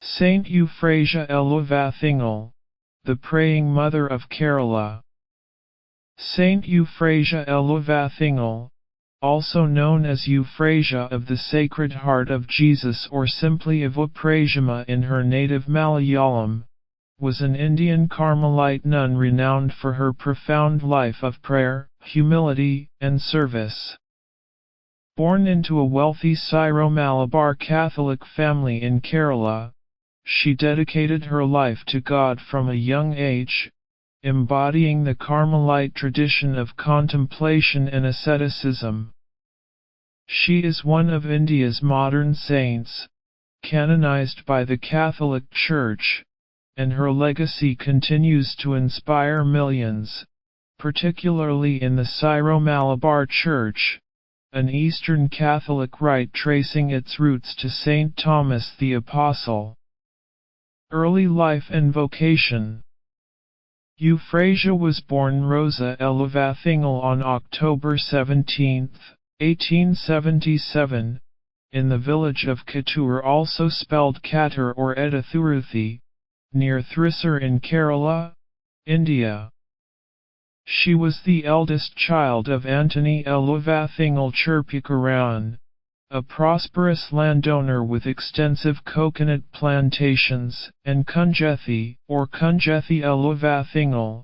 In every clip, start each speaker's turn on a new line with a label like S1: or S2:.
S1: Saint Euphrasia Eluvathingal, the Praying Mother of Kerala. Saint Euphrasia Eluvathingal, also known as Euphrasia of the Sacred Heart of Jesus or simply Eluvathingal in her native Malayalam, was an Indian Carmelite nun renowned for her profound life of prayer, humility, and service. Born into a wealthy Syro-Malabar Catholic family in Kerala, she dedicated her life to God from a young age, embodying the Carmelite tradition of contemplation and asceticism. She is one of India's modern saints, canonized by the Catholic Church, and her legacy continues to inspire millions, particularly in the Syro-Malabar Church, an Eastern Catholic rite tracing its roots to Saint Thomas the Apostle. Early life and vocation. Euphrasia was born Rosa Eluvathingal on October 17, 1877, in the village of Kattur, also spelled Kattur or Edathuruthi, near Thrissur in Kerala, India. She was the eldest child of Antony Eluvathingal Chirpikaran, a prosperous landowner with extensive coconut plantations, and Kunjethi, or Kunjethi Eluvathingal,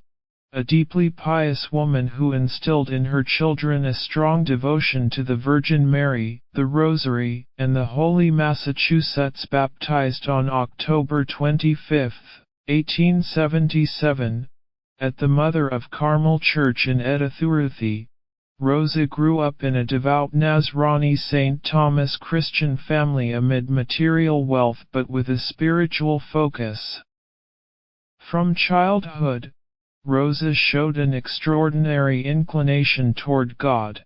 S1: a deeply pious woman who instilled in her children a strong devotion to the Virgin Mary, the Rosary, and the Holy Massachusetts, baptized on October 25, 1877, at the Mother of Carmel Church in Edathuruthi. Rosa grew up in a devout Nazrani St. Thomas Christian family amid material wealth but with a spiritual focus. From childhood, Rosa showed an extraordinary inclination toward God.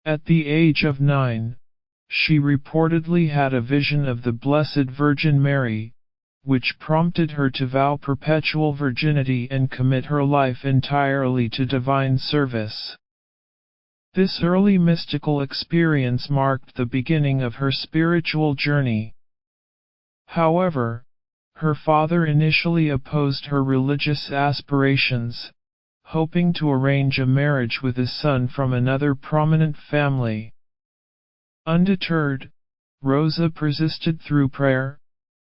S1: At the age of 9, she reportedly had a vision of the Blessed Virgin Mary, which prompted her to vow perpetual virginity and commit her life entirely to divine service. This early mystical experience marked the beginning of her spiritual journey. However, her father initially opposed her religious aspirations, hoping to arrange a marriage with a son from another prominent family. Undeterred, Rosa persisted through prayer,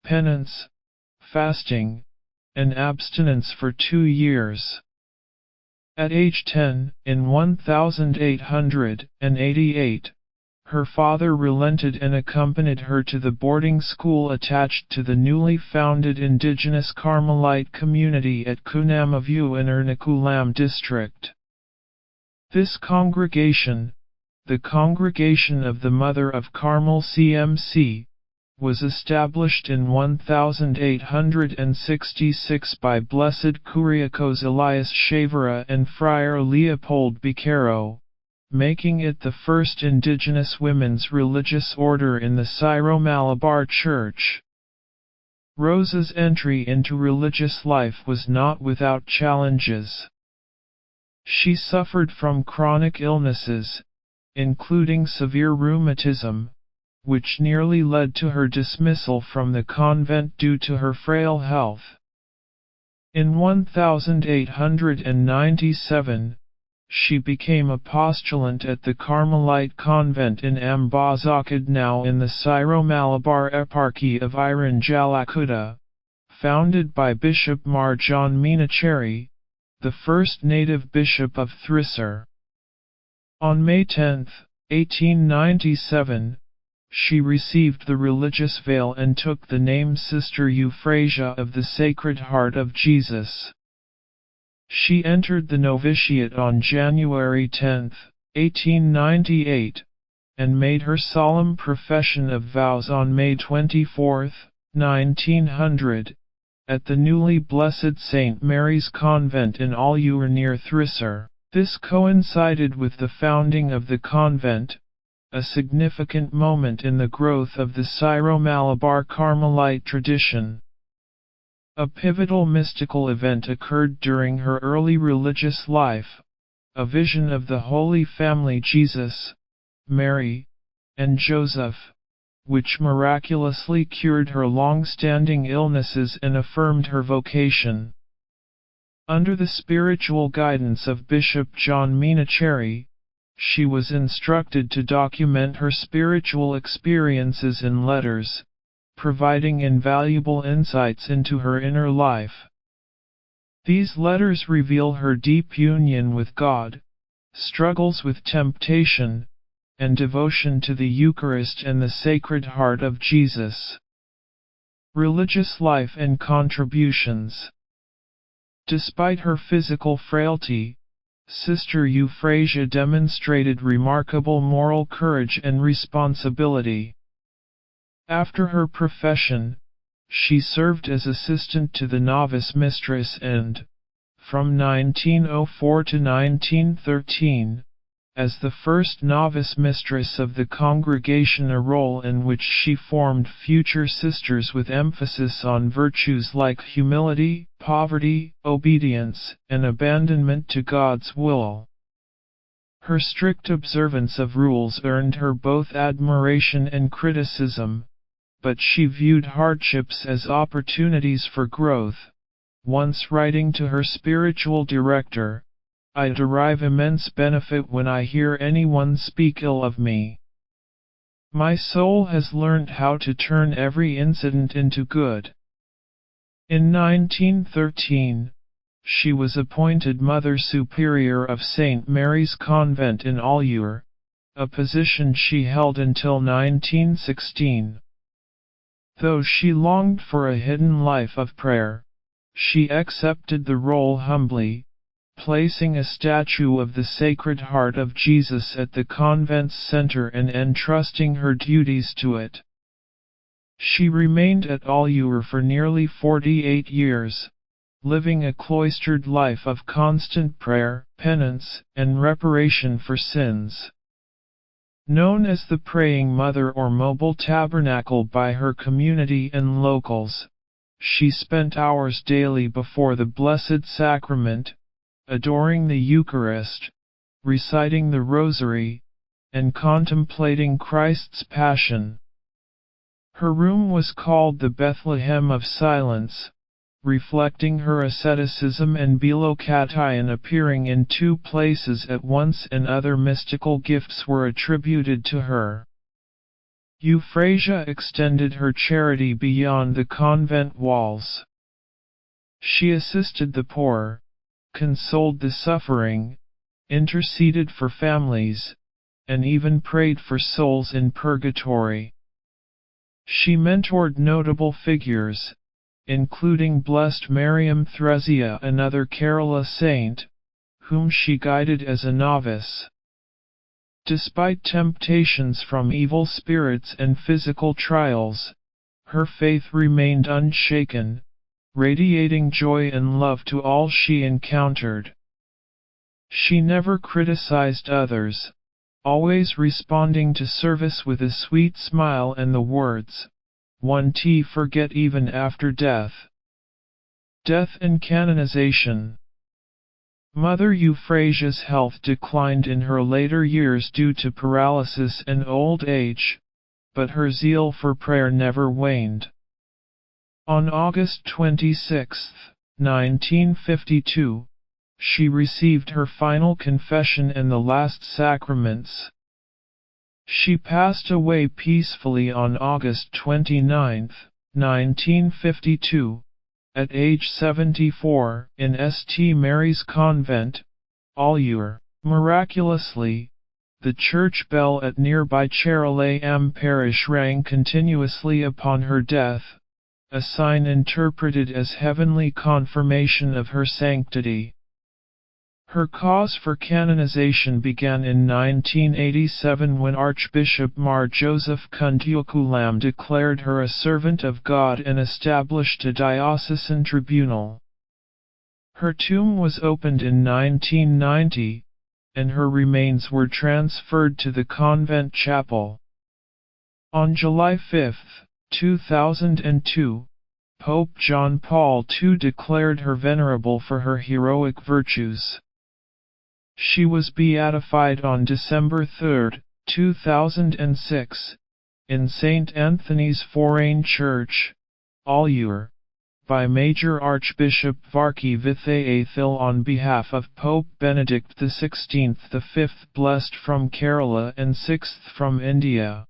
S1: penance, fasting, and abstinence for 2 years. At age 10, in 1888, her father relented and accompanied her to the boarding school attached to the newly founded indigenous Carmelite community at Kunamavu in Ernakulam district. This congregation, the Congregation of the Mother of Carmel CMC, was established in 1866 by Blessed Kuriakos Elias Shavara and Friar Leopold Bicaro, making it the first indigenous women's religious order in the Syro-Malabar Church. Rosa's entry into religious life was not without challenges. She suffered from chronic illnesses, including severe rheumatism, which nearly led to her dismissal from the convent due to her frail health. In 1897, she became a postulant at the Carmelite convent in Ambazakad, now in the Syro-Malabar Eparchy of Iranjalakuda, founded by Bishop Mar John Meenachary, the first native bishop of Thrissur. On May 10, 1897, she received the religious veil and took the name Sister Euphrasia of the Sacred Heart of Jesus. She entered the novitiate on January 10, 1898, and made her solemn profession of vows on May 24, 1900, at the newly blessed St. Mary's Convent in Allur near Thrissur. This coincided with the founding of the convent, a significant moment in the growth of the Syro-Malabar Carmelite tradition. A pivotal mystical event occurred during her early religious life, a vision of the Holy Family Jesus, Mary, and Joseph, which miraculously cured her long-standing illnesses and affirmed her vocation. Under the spiritual guidance of Bishop John Minacheri, she was instructed to document her spiritual experiences in letters, providing invaluable insights into her inner life. These letters reveal her deep union with God, struggles with temptation, and devotion to the Eucharist and the Sacred Heart of Jesus. Religious life and contributions. Despite her physical frailty, Sister Euphrasia demonstrated remarkable moral courage and responsibility. After her profession, she served as assistant to the novice mistress and, from 1904 to 1913, as the first novice mistress of the congregation, a role in which she formed future sisters with emphasis on virtues like humility, poverty, obedience, and abandonment to God's will. Her strict observance of rules earned her both admiration and criticism, but she viewed hardships as opportunities for growth. Once writing to her spiritual director, "I derive immense benefit when I hear anyone speak ill of me. My soul has learnt how to turn every incident into good." In 1913, she was appointed Mother Superior of St. Mary's Convent in Allure, a position she held until 1916. Though she longed for a hidden life of prayer, she accepted the role humbly, placing a statue of the Sacred Heart of Jesus at the convent's center and entrusting her duties to it. She remained at Allure for nearly 48 years, living a cloistered life of constant prayer, penance, and reparation for sins. Known as the Praying Mother or Mobile Tabernacle by her community and locals, she spent hours daily before the Blessed Sacrament, adoring the Eucharist, reciting the Rosary, and contemplating Christ's Passion. Her room was called the Bethlehem of Silence, reflecting her asceticism and bilokation appearing in two places at once, and other mystical gifts were attributed to her. Euphrasia extended her charity beyond the convent walls. She assisted the poor, consoled the suffering, interceded for families, and even prayed for souls in purgatory. She mentored notable figures, including Blessed Mary Euphrasia, another Kerala saint, whom she guided as a novice. Despite temptations from evil spirits and physical trials, her faith remained unshaken, radiating joy and love to all she encountered. She never criticized others, always responding to service with a sweet smile and the words, "One T forget even after death." Death and canonization. Mother Euphrasia's health declined in her later years due to paralysis and old age, but her zeal for prayer never waned. On August 26, 1952, she received her final confession and the last sacraments. She passed away peacefully on August 29, 1952, at age 74, in St. Mary's Convent, Allure. Miraculously, the church bell at nearby Cheralayam parish rang continuously upon her death, a sign interpreted as heavenly confirmation of her sanctity. Her cause for canonization began in 1987 when Archbishop Mar Joseph Kundukulam declared her a servant of God and established a diocesan tribunal. Her tomb was opened in 1990, and her remains were transferred to the convent chapel. On July 5, 2002, Pope John Paul II declared her venerable for her heroic virtues. She was beatified on December 3, 2006, in St. Anthony's Forain Church, Allure, by Major Archbishop Euphrasia on behalf of Pope Benedict XVI, the 5th blessed from Kerala and 6th from India.